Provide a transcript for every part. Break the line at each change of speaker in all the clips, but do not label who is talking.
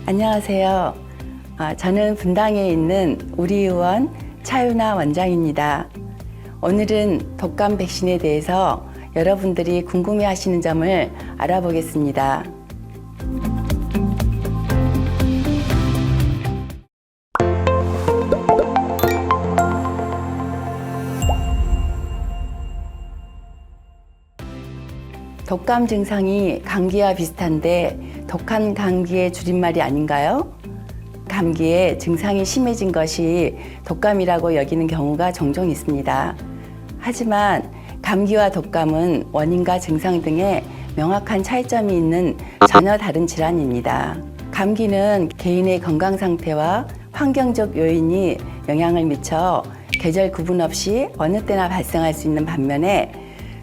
안녕하세요. 저는 분당에 있는 우리 의원 차윤아 원장입니다. 오늘은 독감 백신에 대해서 여러분들이 궁금해하시는 점을 알아보겠습니다. 독감 증상이 감기와 비슷한데 독한 감기의 줄임말이 아닌가요? 감기에 증상이 심해진 것이 독감이라고 여기는 경우가 종종 있습니다. 하지만 감기와 독감은 원인과 증상 등에 명확한 차이점이 있는 전혀 다른 질환입니다. 감기는 개인의 건강 상태와 환경적 요인이 영향을 미쳐 계절 구분 없이 어느 때나 발생할 수 있는 반면에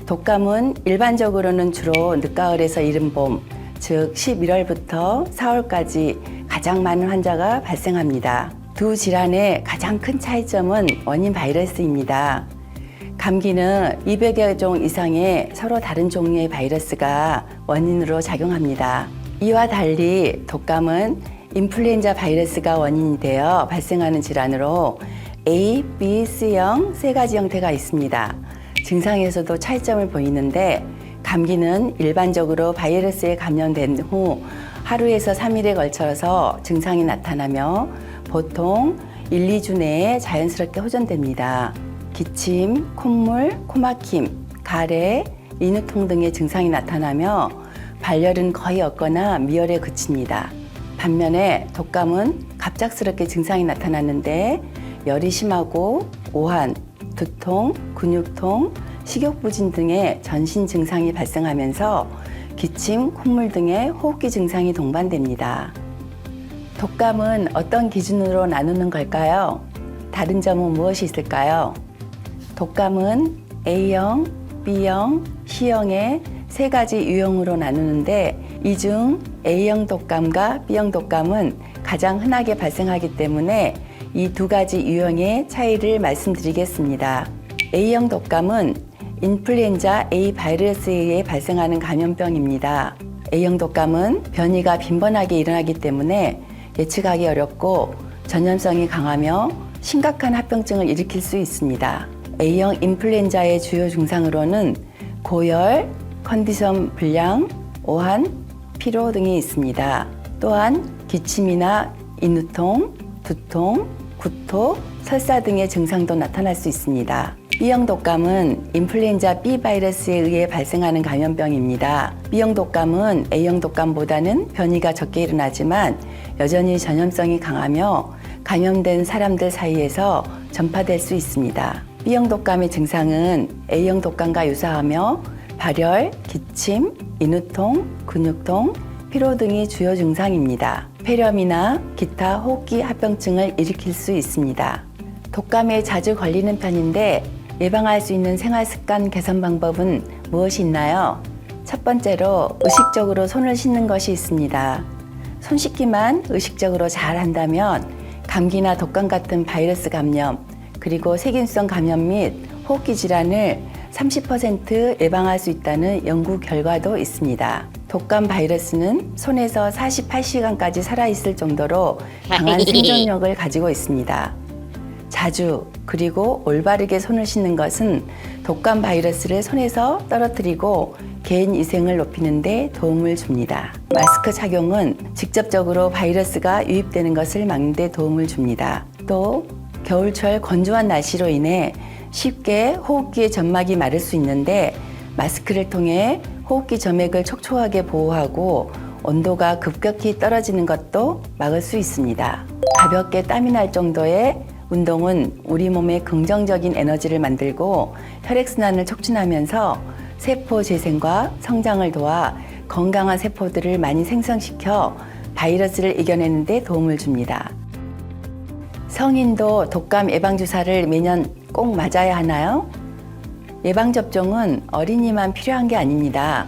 독감은 일반적으로는 주로 늦가을에서 이른봄, 즉 11월부터 4월까지 가장 많은 환자가 발생합니다. 두 질환의 가장 큰 차이점은 원인 바이러스입니다. 감기는 200여 종 이상의 서로 다른 종류의 바이러스가 원인으로 작용합니다. 이와 달리 독감은 인플루엔자 바이러스가 원인이 되어 발생하는 질환으로 A, B, C형 세 가지 형태가 있습니다. 증상에서도 차이점을 보이는데 감기는 일반적으로 바이러스에 감염된 후 하루에서 3일에 걸쳐서 증상이 나타나며 보통 1, 2주 내에 자연스럽게 호전됩니다. 기침, 콧물, 코막힘, 가래, 인후통 등의 증상이 나타나며 발열은 거의 없거나 미열에 그칩니다. 반면에 독감은 갑작스럽게 증상이 나타나는데 열이 심하고 오한, 두통, 근육통, 식욕부진 등의 전신 증상이 발생하면서 기침, 콧물 등의 호흡기 증상이 동반됩니다. 독감은 어떤 기준으로 나누는 걸까요? 다른 점은 무엇이 있을까요? 독감은 A형, B형, C형의 세 가지 유형으로 나누는데 이 중 A형 독감과 B형 독감은 가장 흔하게 발생하기 때문에 이 두 가지 유형의 차이를 말씀드리겠습니다. A형 독감은 인플루엔자 A 바이러스에 의해 발생하는 감염병입니다. A형 독감은 변이가 빈번하게 일어나기 때문에 예측하기 어렵고 전염성이 강하며 심각한 합병증을 일으킬 수 있습니다. A형 인플루엔자의 주요 증상으로는 고열, 컨디션 불량, 오한, 피로 등이 있습니다. 또한 기침이나 인후통, 두통, 구토, 설사 등의 증상도 나타날 수 있습니다. B형 독감은 인플루엔자 B 바이러스에 의해 발생하는 감염병입니다. B형 독감은 A형 독감보다는 변이가 적게 일어나지만 여전히 전염성이 강하며 감염된 사람들 사이에서 전파될 수 있습니다. B형 독감의 증상은 A형 독감과 유사하며 발열, 기침, 인후통, 근육통, 피로 등이 주요 증상입니다. 폐렴이나 기타 호흡기 합병증을 일으킬 수 있습니다. 독감에 자주 걸리는 편인데 예방할 수 있는 생활습관 개선 방법은 무엇이 있나요? 첫 번째로 의식적으로 손을 씻는 것이 있습니다. 손 씻기만 의식적으로 잘 한다면 감기나 독감 같은 바이러스 감염, 그리고 세균성 감염 및 호흡기 질환을 30% 예방할 수 있다는 연구 결과도 있습니다. 독감 바이러스는 손에서 48시간까지 살아있을 정도로 강한 생존력을 가지고 있습니다. 자주 그리고 올바르게 손을 씻는 것은 독감 바이러스를 손에서 떨어뜨리고 개인 위생을 높이는 데 도움을 줍니다. 마스크 착용은 직접적으로 바이러스가 유입되는 것을 막는 데 도움을 줍니다. 또 겨울철 건조한 날씨로 인해 쉽게 호흡기의 점막이 마를 수 있는데 마스크를 통해 호흡기 점액을 촉촉하게 보호하고 온도가 급격히 떨어지는 것도 막을 수 있습니다. 가볍게 땀이 날 정도의 운동은 우리 몸에 긍정적인 에너지를 만들고 혈액순환을 촉진하면서 세포 재생과 성장을 도와 건강한 세포들을 많이 생성시켜 바이러스를 이겨내는 데 도움을 줍니다. 성인도 독감 예방주사를 매년 꼭 맞아야 하나요? 예방접종은 어린이만 필요한 게 아닙니다.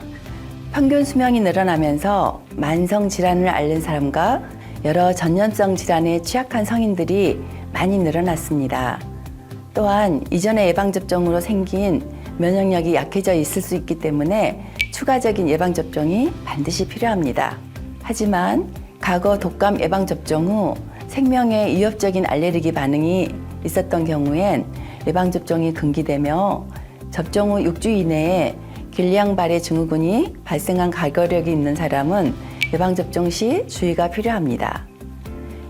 평균 수명이 늘어나면서 만성 질환을 앓는 사람과 여러 전염성 질환에 취약한 성인들이 많이 늘어났습니다. 또한 이전의 예방접종으로 생긴 면역력이 약해져 있을 수 있기 때문에 추가적인 예방접종이 반드시 필요합니다. 하지만 과거 독감 예방접종 후 생명에 위협적인 알레르기 반응이 있었던 경우엔 예방접종이 금기되며 접종 후 6주 이내에 길리앙바레 증후군이 발생한 가결력이 있는 사람은 예방접종 시 주의가 필요합니다.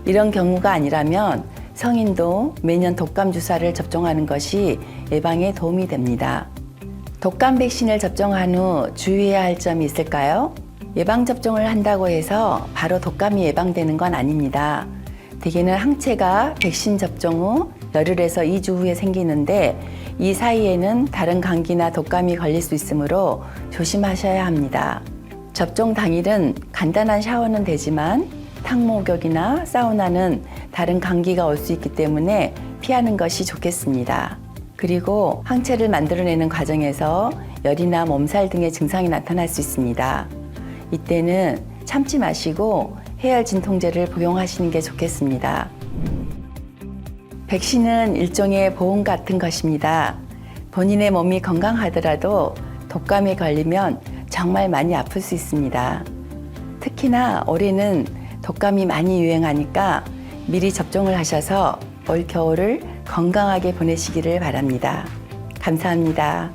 이런 경우가 아니라면 성인도 매년 독감 주사를 접종하는 것이 예방에 도움이 됩니다. 독감 백신을 접종한 후 주의해야 할 점이 있을까요? 예방접종을 한다고 해서 바로 독감이 예방되는 건 아닙니다. 대개는 항체가 백신 접종 후 열흘에서 2주 후에 생기는데 이 사이에는 다른 감기나 독감이 걸릴 수 있으므로 조심하셔야 합니다. 접종 당일은 간단한 샤워는 되지만 탕목욕이나 사우나는 다른 감기가 올 수 있기 때문에 피하는 것이 좋겠습니다. 그리고 항체를 만들어내는 과정에서 열이나 몸살 등의 증상이 나타날 수 있습니다. 이때는 참지 마시고 해열 진통제를 복용하시는 게 좋겠습니다. 백신은 일종의 보험 같은 것입니다. 본인의 몸이 건강하더라도 독감에 걸리면 정말 많이 아플 수 있습니다. 특히나 올해는 독감이 많이 유행하니까 미리 접종을 하셔서 올 겨울을 건강하게 보내시기를 바랍니다. 감사합니다.